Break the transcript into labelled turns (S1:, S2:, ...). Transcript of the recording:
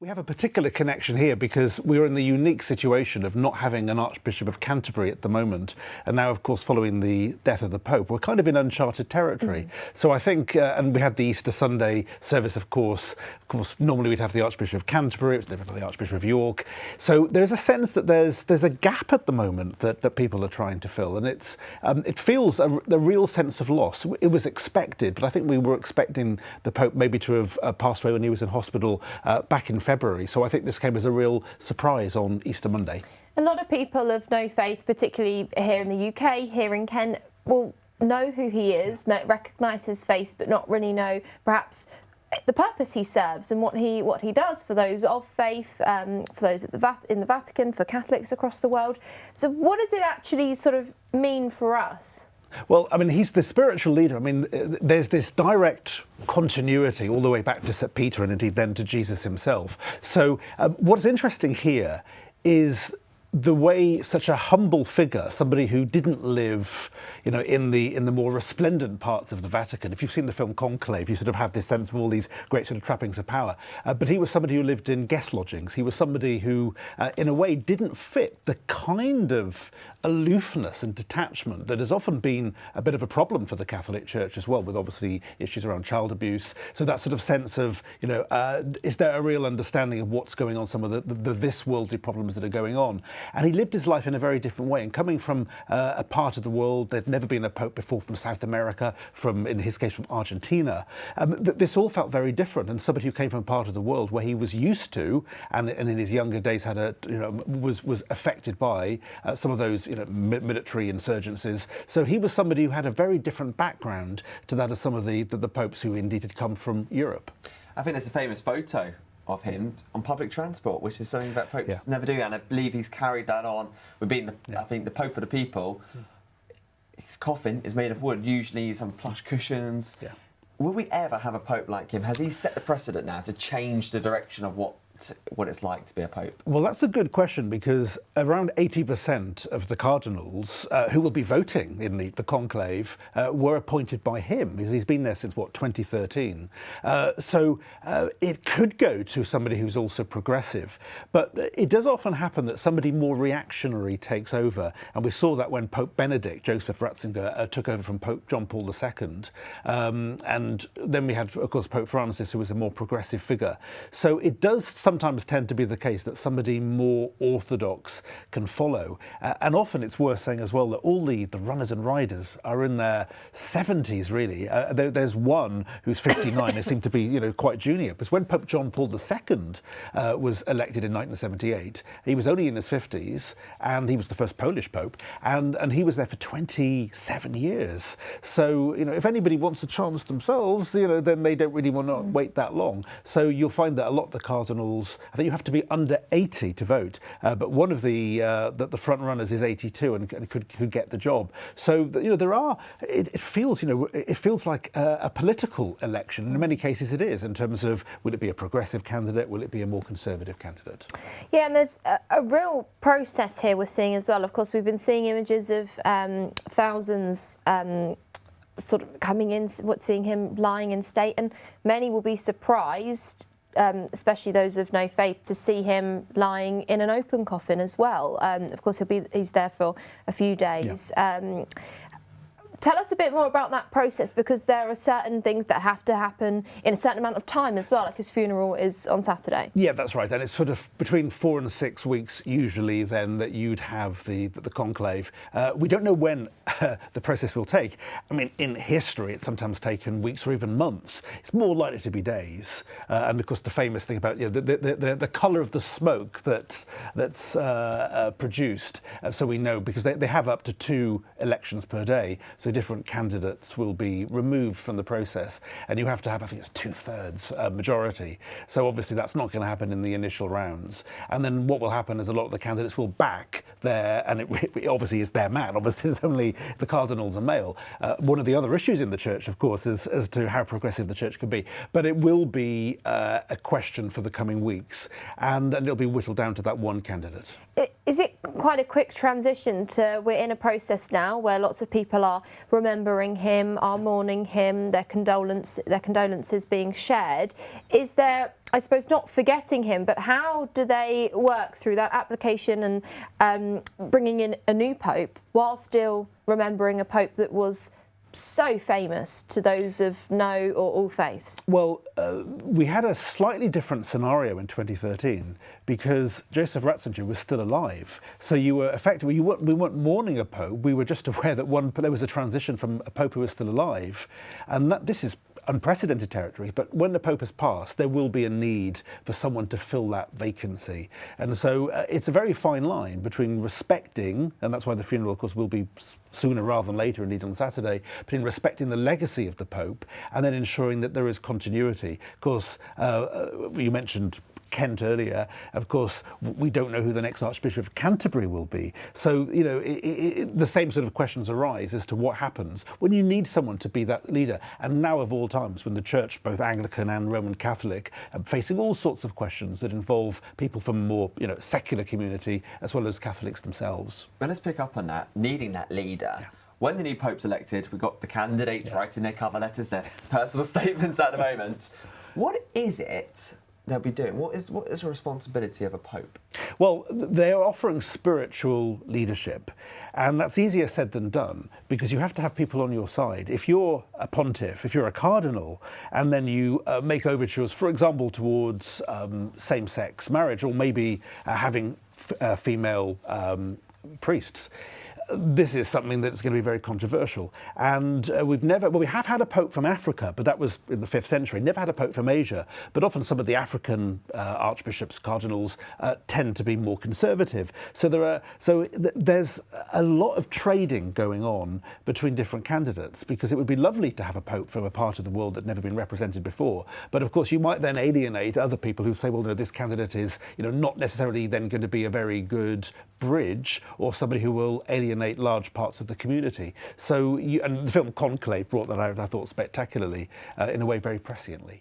S1: We have a particular connection here because we're in the unique situation of not having an Archbishop of Canterbury at the moment. And now, of course, following the death of the Pope, we're kind of in uncharted territory. So I think, and we had the Easter Sunday service, of course. Normally we'd have the Archbishop of Canterbury, it's never the Archbishop of York. So there's a sense that there's a gap at the moment that people are trying to fill. And it feels a real sense of loss. It was expected, but I think we were expecting the Pope maybe to have passed away when he was in hospital back in February. So I think this came as a real surprise on Easter Monday.
S2: A lot of people of no faith, particularly here in the UK, here in Kent, will know who he is, recognise his face, but not really know perhaps the purpose he serves and what he does for those of faith, for those at in the Vatican, for Catholics across the world. So what does it actually sort of mean for us?
S1: Well, I mean, he's the spiritual leader. I mean, there's this direct continuity all the way back to St. Peter and indeed then to Jesus himself. So what's interesting here is the way such a humble figure, somebody who didn't live, you know, in the more resplendent parts of the Vatican. If you've seen the film Conclave, you sort of have this sense of all these great sort of trappings of power. But he was somebody who lived in guest lodgings. He was somebody who, in a way, didn't fit the kind of aloofness and detachment that has often been a bit of a problem for the Catholic Church as well, with obviously issues around child abuse. So that sort of sense of, you know, is there a real understanding of what's going on, some of the this worldly problems that are going on? And he lived his life in a very different way. And coming from a part of the world, there'd never been a pope before from South America, in his case, from Argentina. This all felt very different. And somebody who came from a part of the world where he was used to, and in his younger days was affected by some of those, you know, military insurgencies. So he was somebody who had a very different background to that of some of the popes who indeed had come from Europe.
S3: I think there's a famous photo of him on public transport, which is something that popes never do, and I believe he's carried that on with being, I think, the Pope of the people. His coffin is made of wood, usually some plush cushions. Will we ever have a Pope like him? Has he set the precedent now to change the direction of what it's like to be a Pope?
S1: Well, that's a good question, because around 80% of the cardinals who will be voting in the conclave were appointed by him. He's been there since, 2013. So it could go to somebody who's also progressive. But it does often happen that somebody more reactionary takes over. And we saw that when Pope Benedict, Joseph Ratzinger, took over from Pope John Paul II. And then we had, of course, Pope Francis, who was a more progressive figure. So it does sometimes tend to be the case that somebody more orthodox can follow. And often it's worth saying as well that all the runners and riders are in their 70s, really. There's one who's 59, who seemed to be, you know, quite junior. Because when Pope John Paul II was elected in 1978, he was only in his 50s, and he was the first Polish Pope, and he was there for 27 years. So, you know, if anybody wants a chance themselves, you know, then they don't really want to wait that long. So you'll find that a lot of the cardinals, I think you have to be under 80 to vote, but one of the front runners is 82 and could get the job. So, you know, it feels like a political election. In many cases it is, in terms of, will it be a progressive candidate, will it be a more conservative candidate? Yeah,
S2: and there's a real process here we're seeing as well. Of course, we've been seeing images of thousands sort of coming in, seeing him lying in state, and many will be surprised, especially those of no faith, to see him lying in an open coffin as well. Of course, he's there for a few days. Tell us a bit more about that process, because there are certain things that have to happen in a certain amount of time as well, like his funeral is on Saturday.
S1: Yeah, that's right. And it's sort of between 4 and 6 weeks usually then that you'd have the conclave. We don't know when the process will take. I mean, in history, it's sometimes taken weeks or even months. It's more likely to be days. And of course, the famous thing about, you know, the colour of the smoke that's produced, so we know, because they have up to 2 elections per day. So different candidates will be removed from the process, and you have to have, I think it's 2/3 majority. So obviously that's not going to happen in the initial rounds. And then what will happen is a lot of the candidates will back and it obviously is their man. Obviously it's only the cardinals are male. One of the other issues in the church, of course, is as to how progressive the church can be. But it will be a question for the coming weeks, and it'll be whittled down to that one candidate.
S2: is it quite a quick transition to we're in a process now where lots of people are remembering him, are mourning him, their condolences being shared? Is there, I suppose, not forgetting him, but how do they work through that application and bringing in a new pope while still remembering a pope that was so famous to those of no or all faiths?
S1: Well, we had a slightly different scenario in 2013 because Joseph Ratzinger was still alive. So you were effectively, we weren't mourning a pope, we were just aware that there was a transition from a pope who was still alive. And this is unprecedented territory, but when the Pope has passed, there will be a need for someone to fill that vacancy. And so it's a very fine line between respecting, and that's why the funeral, of course, will be sooner rather than later, indeed on Saturday, between respecting the legacy of the Pope and then ensuring that there is continuity. Of course, you mentioned Kent earlier. Of course, we don't know who the next Archbishop of Canterbury will be. So, you know, the same sort of questions arise as to what happens when you need someone to be that leader. And now of all times, when the Church, both Anglican and Roman Catholic, are facing all sorts of questions that involve people from more, you know, secular community as well as Catholics themselves.
S3: Well, let's pick up on that, needing that leader. Yeah. When the new Pope's elected, we've got the candidates writing their cover letters, their personal statements at the moment. What is it they'll be doing? What is the responsibility of a pope?
S1: Well, they are offering spiritual leadership, and that's easier said than done because you have to have people on your side. If you're a pontiff, if you're a cardinal, and then you make overtures, for example, towards same-sex marriage or maybe having female priests, this is something that's going to be very controversial. And we have had a pope from Africa, but that was in the 5th century. Never had a pope from Asia, but often some of the African archbishops, cardinals, tend to be more conservative. So there's a lot of trading going on between different candidates because it would be lovely to have a pope from a part of the world that never been represented before. But of course, you might then alienate other people who say, well, no, this candidate is, you know, not necessarily then going to be a very good bridge or somebody who will alienate large parts of the community. So, and the film Conclave brought that out, I thought, spectacularly, in a way very presciently.